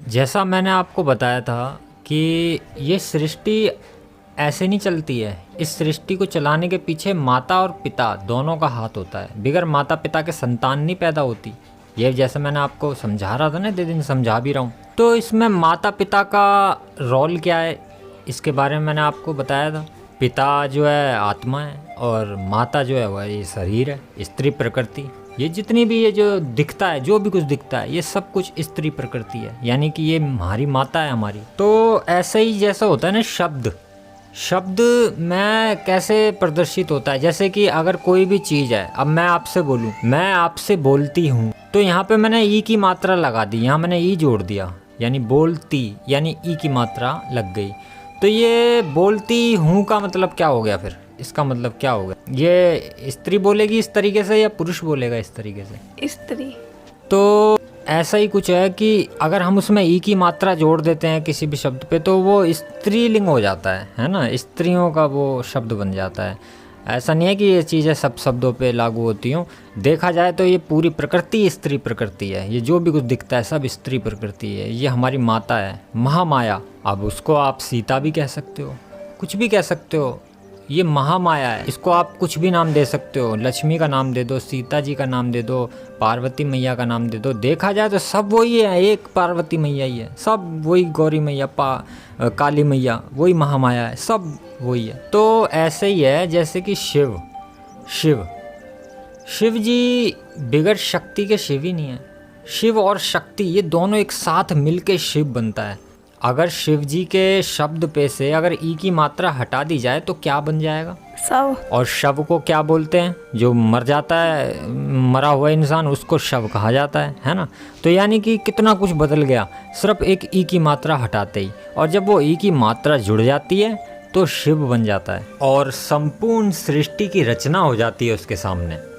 जैसा मैंने आपको बताया था कि ये सृष्टि ऐसे नहीं चलती है। इस सृष्टि को चलाने के पीछे माता और पिता दोनों का हाथ होता है। बगैर माता पिता के संतान नहीं पैदा होती। ये जैसे मैंने आपको समझा रहा था ना, दे दिन समझा भी रहा हूँ। तो इसमें माता पिता का रोल क्या है, इसके बारे में मैंने आपको बताया था। पिता जो है आत्मा है और माता जो है वह ये शरीर है, स्त्री प्रकृति। ये जितनी भी ये जो दिखता है, जो भी कुछ दिखता है, ये सब कुछ स्त्री प्रकृति है, यानी कि ये हमारी माता है हमारी। तो ऐसे ही जैसा होता है ना, शब्द में कैसे प्रदर्शित होता है। जैसे कि अगर कोई भी चीज़ है, अब मैं आपसे बोलूँ, मैं आपसे बोलती हूँ, तो यहाँ पे मैंने ई की मात्रा लगा दी, यहाँ मैंने ई जोड़ दिया, यानी बोलती, यानी ई की मात्रा लग गई। तो ये बोलती हूँ का मतलब क्या हो गया फिर? इसका मतलब क्या होगा? ये स्त्री बोलेगी इस तरीके से या पुरुष बोलेगा इस तरीके से? स्त्री। तो ऐसा ही कुछ है कि अगर हम उसमें ई की मात्रा जोड़ देते हैं किसी भी शब्द पे, तो वो स्त्रीलिंग हो जाता है ना, स्त्रियों का वो शब्द बन जाता है। ऐसा नहीं है कि ये चीज़ें सब शब्दों पे लागू होती हों। देखा जाए तो ये पूरी प्रकृति स्त्री प्रकृति है। ये जो भी कुछ दिखता है सब स्त्री प्रकृति है। ये हमारी माता है, महामाया। अब उसको आप सीता भी कह सकते हो, कुछ भी कह सकते हो। ये महामाया है, इसको आप कुछ भी नाम दे सकते हो। लक्ष्मी का नाम दे दो, सीता जी का नाम दे दो, पार्वती मैया का नाम दे दो। देखा जाए तो सब वही है, एक पार्वती मैया ही है, सब वही गौरी मैया, काली मैया, वही महामाया है, सब वही है। तो ऐसे ही है जैसे कि शिव शिव जी बिगड़ शक्ति के शिव ही नहीं है। शिव और शक्ति ये दोनों एक साथ मिलके शिव बनता है। अगर शिव जी के शब्द पे से अगर ई की मात्रा हटा दी जाए तो क्या बन जाएगा? शव। और शव को क्या बोलते हैं? जो मर जाता है, मरा हुआ इंसान, उसको शव कहा जाता है ना। तो यानी कि कितना कुछ बदल गया सिर्फ एक ई की मात्रा हटाते ही। और जब वो ई की मात्रा जुड़ जाती है तो शिव बन जाता है और संपूर्ण सृष्टि की रचना हो जाती है उसके सामने।